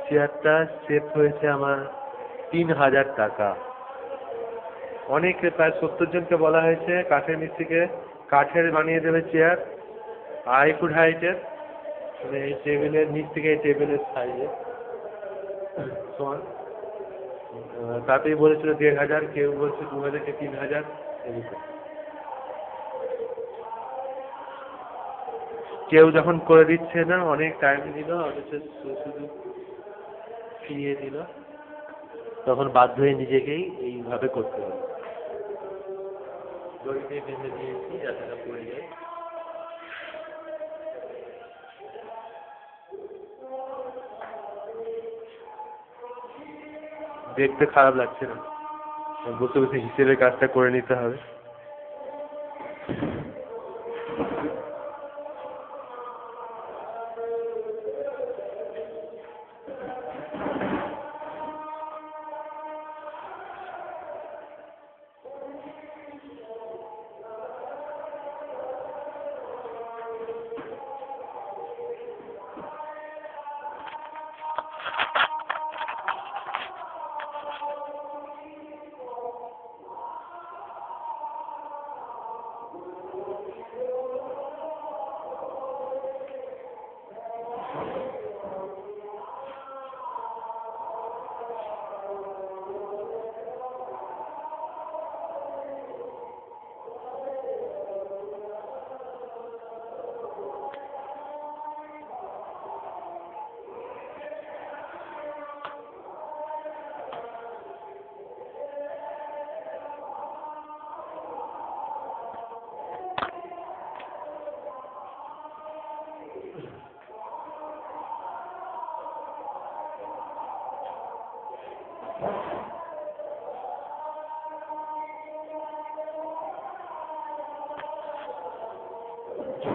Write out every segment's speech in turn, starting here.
চেয়ারটা সেট হয়েছে আমার 3000 টাকা। অনেকে প্রায় 70 জনকে বলা হয়েছে কাঠের মিস্ত্রিকে কাঠের বানিয়ে দেবে চেয়ার, 2.5 ফুট হাইটের, মানে এই টেবিলের নিচ থেকে এই টেবিলের সাইজে সমান। তাতেই বলেছিল 1500, কেউ বলছে 2000 কে 3000 এদিকে। কেউ যখন করে দিচ্ছে না, অনেক টাইম দিল, অথচ শুধু ফিরিয়ে দিল, তখন বাধ্য হয়ে নিজেকেই এইভাবে করতে হবে। দড়ি দিয়ে বেঁধে দিয়েছি যাতে না পড়ে যায়। দেখতে খারাপ লাগছে না, বসে বসে হিসেবে কাজটা করে নিতে হবে।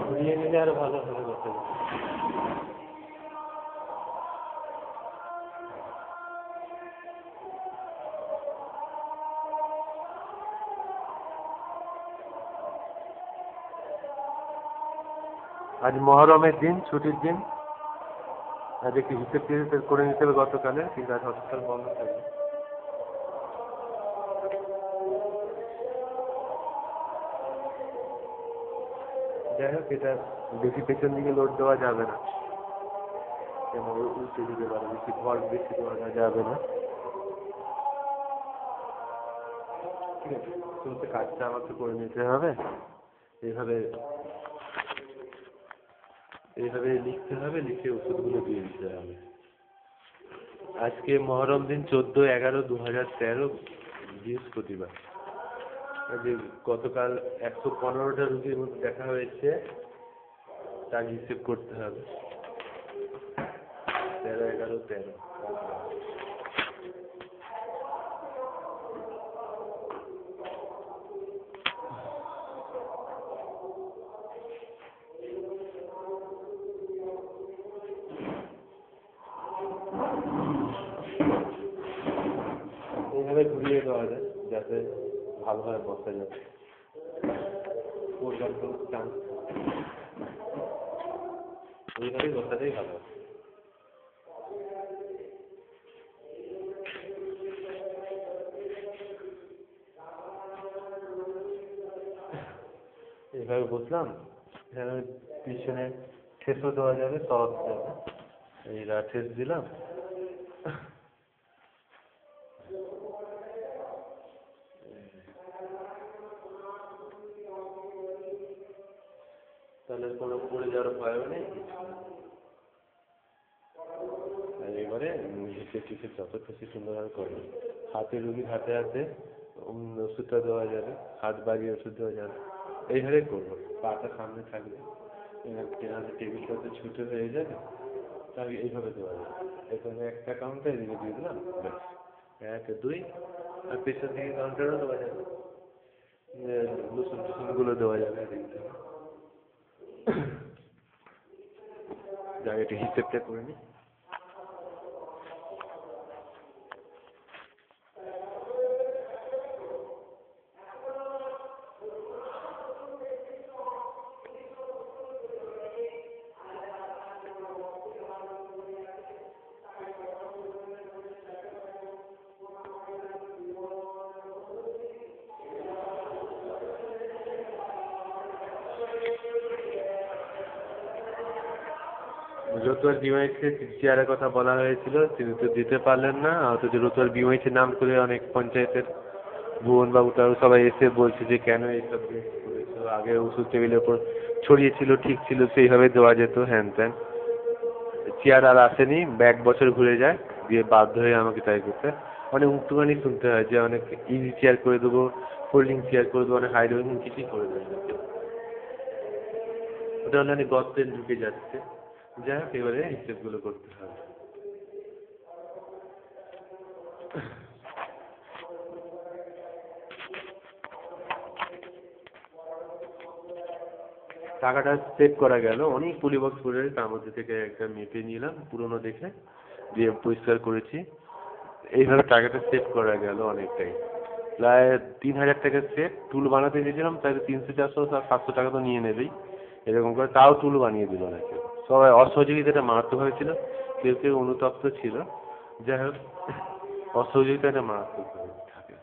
ঘুরিয়ে নিলে আরো ভালো হবে বসে। আজ মহরমের দিন, ছুটির দিন, আজ একটু হিসেব টিসেব করে নিতে হবে গতকালে, কিন্তু আজ হসপিটাল বন্ধ থাকবে। যাই হোক, এটা বেশি পেছন দিকে লোড দেওয়া যাবে না, যেমন উল্টে দিতে পারে, বেশি ভর বেশি দেওয়া যাবে না। ঠিক আছে, চলতে কাজটা আমাকে করে নিতে হবে। এইভাবে এইভাবে লিখতে হবে, লিখে ওষুধগুলো দিয়ে দিতে হবে। আজকে মহরম দিন 14/11/2013, বৃহস্পতিবার। যে গতকাল 115টা রুগীর মধ্যে দেখা হয়েছে, তার হিসেব করতে হবে। 13/11/13। এইভাবে ঘুরিয়ে দেওয়া যায় যাতে ভালোভাবে বসা যায়, পর্যন্ত চান্স এইভাবেই বসাটাই ভালো। এইভাবে বসলাম, এখানে পিছনে ঠেসও দেওয়া যাবে, সহজ যাবে। এই ঠেস দিলাম, তাহলে কোনো পড়ে যাওয়ার ভয়ও নেই। আর এবারে হিসেব টিসেব যত খুশি সুন্দরভাবে করবে। হাতে রুগীর হাতে হাতে ওষুধটা দেওয়া যাবে, হাত বাড়িয়ে ওষুধ দেওয়া যাবে, এইভাবে করবো। পাটা সামনে থাকবে, টেবিলটা তো ছুটে হয়ে যাবে, তাহলে এইভাবে দেওয়া যাবে। এখানে একটা কাউন্টার এদিকে দিয়ে দিলাম, ব্যাস 1 2, আর পেছন দিকে কাউন্টারও দেওয়া যাবে, লোশন টোশনগুলো দেওয়া যাবে এদিক থেকে। জায়গাটা হিসেবটা করে নিই। রতুয়ার বিমাইকে চেয়ারের কথা বলা হয়েছিল, তিনি তো দিতে পারলেন না। অথচ রতুয়ার বিমাইকে নাম করে অনেক পঞ্চায়েতের ভুবনবাবু তারা সবাই এসে বলছে যে কেন এইসব জিনিস করেছো, আগে ওষুধ টেবিলের ওপর ছড়িয়েছিল, ঠিক ছিল, সেইভাবে দেওয়া যেত, হ্যান ত্যান। চেয়ার আর আসেনি, 1 বছর ঘুরে যায়, দিয়ে বাধ্য হয়ে আমাকে তাই করতে অনেক মুক্তবাণী শুনতে হয় যে অনেক ইজি চেয়ার করে দেবো, ফোল্ডিং চেয়ার করে দেবো, অনেক হাই রোলিং কিছুই করে দেয় না। ওটা হলে অনেক গর্তে ঢুকে যাচ্ছে। যাই হোক, এবারে হিসেবগুলো করতে হবে। টাকাটা সেভ করা গেল, অনেক পলিবক্স করে তার মধ্যে থেকে একটা মেপে নিলাম পুরোনো দেখে, দিয়ে পরিষ্কার করেছি। এইভাবে টাকাটা সেভ করা গেল অনেকটাই, প্রায় 3000 টাকা সেভ। টুল বানাতে দিয়েছিলাম, তাই 300 400 700 টাকা তো নিয়ে নেবেই, এরকম করে তাও টুল বানিয়ে দিল না কেউ। সবাই অসহযোগিতাটা মারাত্মকভাবে ছিল, কেউ কেউ অনুতপ্ত ছিল। যাই হোক, অসহযোগিতাটা মারাত্মকভাবে থাকে,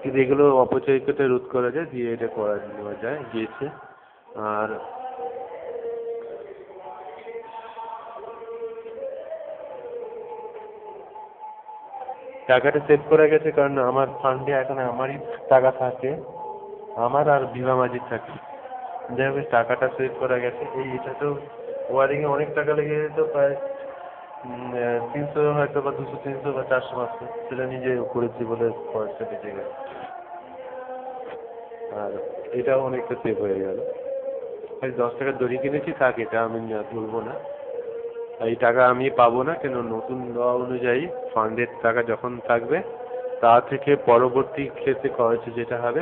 কিন্তু এগুলো অপচয়টা রোধ করা যায়, দিয়ে এটা করা নেওয়া যায় গিয়েছে। আর টাকাটা সেভ করা গেছে কারণ আমার ফান্ডে এখন আমারই টাকা থাকে, আমার আর বিভা মাঝির থাকে। যাই হোক, টাকাটা সেভ করা গেছে। এটা তো ওয়ারিংয়ে অনেক টাকা লেগে যেত, প্রায় 300 হয়তো, বা 200 300 বা 400 500, সেটা নিজে করেছি বলে খরচটা বেঁচে গেছে। আর এটাও অনেকটা সেভ হয়ে গেল। খালি 10 টাকার দড়ি কিনেছি, থাক, এটা আমি তুলবো না। এই টাকা আমি পাবো না, কেন নতুন ল অনুযায়ী ফান্ডের টাকা যখন থাকবে তা থেকে পরবর্তী ক্ষেত্রে খরচ যেটা হবে,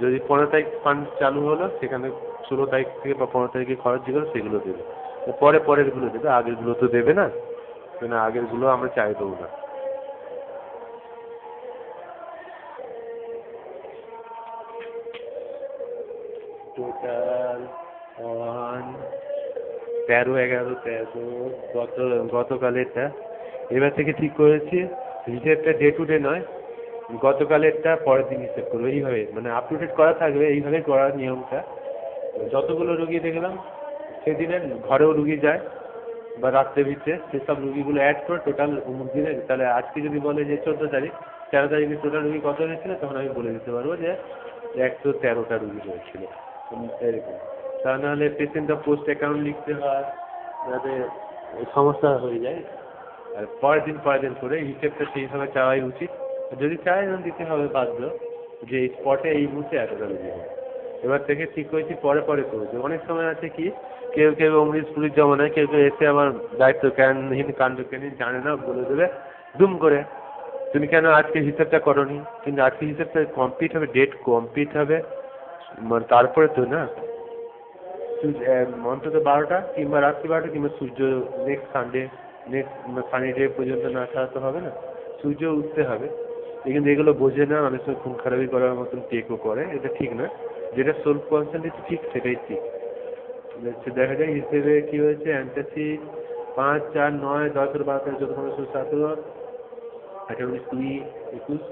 যদি 15 তারিখ ফান্ড চালু হলো, সেখানে 16 তারিখ থেকে বা 15 তারিখে খরচ যেগুলো সেগুলো দেবে, পরেরগুলো দেবে, আগেরগুলো তো দেবে না, কেন আগেরগুলো আমরা চাইবো না। টোটাল 13 11 13 গতকালেরটা এবার থেকে ঠিক করেছি, হিসেবটা ডে টু ডে নয়, গতকালেরটা পরের দিন হিসেব করবো, এইভাবে মানে আপ টু ডেট করা থাকবে, এইভাবে করার নিয়মটা। যতগুলো রুগী দেখলাম সেদিনের ঘরেও রুগী যায় বা রাত্রের ভিতরে, সেসব রুগীগুলো অ্যাড করে টোটাল অমুক দিনে, তাহলে আজকে যদি বলে যে 14 তারিখ, 13 তারিখে টোটাল রুগী কত হয়েছিল, তখন আমি বলে দিতে পারবো যে 113টা রুগী হয়েছিল, এরকম। তা নাহলে পেশেন্টটা পোস্ট অ্যাকাউন্ট লিখতে হয়, যাতে সমস্যা হয়ে যায়। আর পরের দিন করে হিসেবটা সেই সময় চাওয়াই উচিত। যদি চায় দিতে হবে বাধ্য, যে এই স্পটে এই মুহূর্তে এতটা রুগী হবে। এবার থেকে ঠিক করেছি পরে করেছি। অনেক সময় আছে কি, কেউ কেউ অমৃত পুরীর জমানায় কেউ কেউ এসে আমার দায়িত্ব জ্ঞানহীন কাণ্ডজ্ঞানী জানে না, বলে দেবে দুম করে, তুমি কেন আজকে হিসেবটা করোনি। কিন্তু আজকে হিসেবটা কমপ্লিট হবে, ডেট কমপ্লিট হবে, মানে তারপরে তো না, অন্তত 12টা কিংবা রাত্রি 12টা, কিংবা সূর্য নেক্সট সানি ডে পর্যন্ত না ছাড়াতে হবে না, সূর্য উঠতে হবে। কিন্তু এগুলো বোঝে না, অনেক সময় খুন খারাপি করার মতন টেকও করে, এটা ঠিক না। যেটা সোল কনসেন্ট্রেট ঠিক সেটাই ঠিক। দেখা যায় হিসেবে কি হয়েছে, অ্যান্টাসিড 5 4 9 10 12 13 14 15 16 17 18 19 20 21,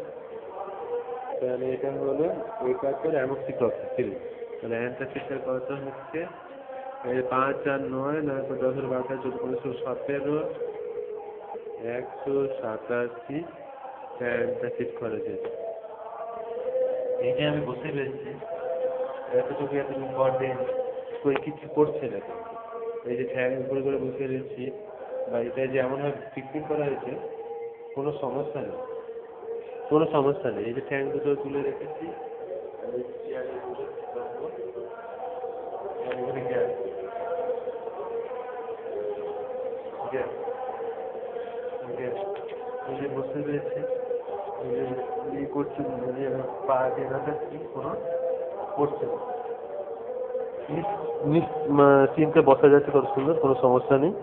তাহলে এটা হলো ওই কাজ করে অ্যামোক্সিক্লোপিন। তাহলে অ্যান্টাসিডটার কত হচ্ছে 5 4 9 9 10 12 13 14 15 17 187 অ্যান্টাসিড খরচ হয়েছে। এই যে আমি বসে রয়েছি, এতটুকু ইম্পর্টেন্ট করে কিছু করছে না, এই যে ঠ্যাং উপরে করে বসে রয়েছি, বা এটা যে এমনভাবে ফিক্সিং করা হয়েছে, কোনো সমস্যা নেই, কোনো সমস্যা নেই। এই যে ট্যাঙ্ক দুটো তুলে রেখেছি, আমি চেয়ারে বসে রাখবো। আর এখানে গ্যাস, গ্যাস, গ্যাস। এই যে বসে রয়েছে, এই যে ইয়ে করছে, মানে পা দিয়ে রাখাচ্ছি, কোনো পড়ছে না। চিনতে বসা যাচ্ছে কত সুন্দর, কোনো সমস্যা নেই,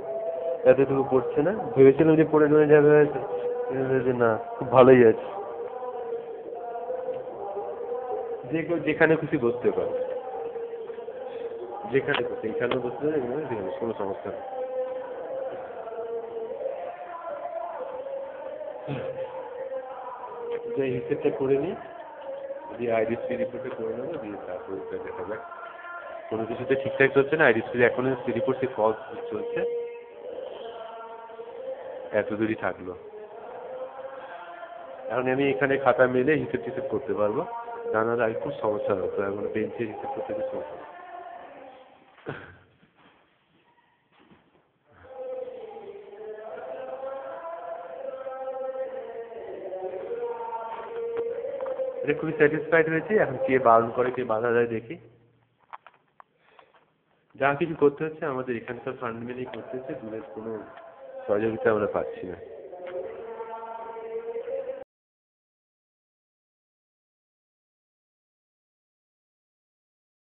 এতটুকু পড়ছে না। ভেবেছিলাম যে পড়ে টরে যাবে হয়তো, কিন্তু যে না, খুব ভালোই আছে। যে কেউ যেখানে খুশি বসতে পারে, যেখানে খুশি এখানেও বসতে পারে, এখানে যেখানে, কোনো সমস্যা নেই। যে হিসেবটা করে নিই, দিয়ে আইডিসি রিপোর্টে করে নেবো, দিয়ে তারপরে দেখা যাক। কোনো কিছুতে ঠিকঠাক চলছে না, আইডিসি এখনো রিপোর্ট সে ফলস চলছে, এত দূরই থাকলো। এখন আমি এখানে খাতা মেলে হিসেব টিসেব করতে পারবো, জানার আর খুব সমস্যা হতো, এখন বেঞ্চে হিসেব করতে খুব সমস্যা। এটা খুবই স্যাটিসফাইড হয়েছি। এখন কে বারণ করে, কে বাধা দেয় দেখি। যা কিছু করতে হচ্ছে আমাদের এখানকার ফান্ড মিলেই করতে হচ্ছে, দূরের কোনো সহযোগিতা আমরা পাচ্ছি না।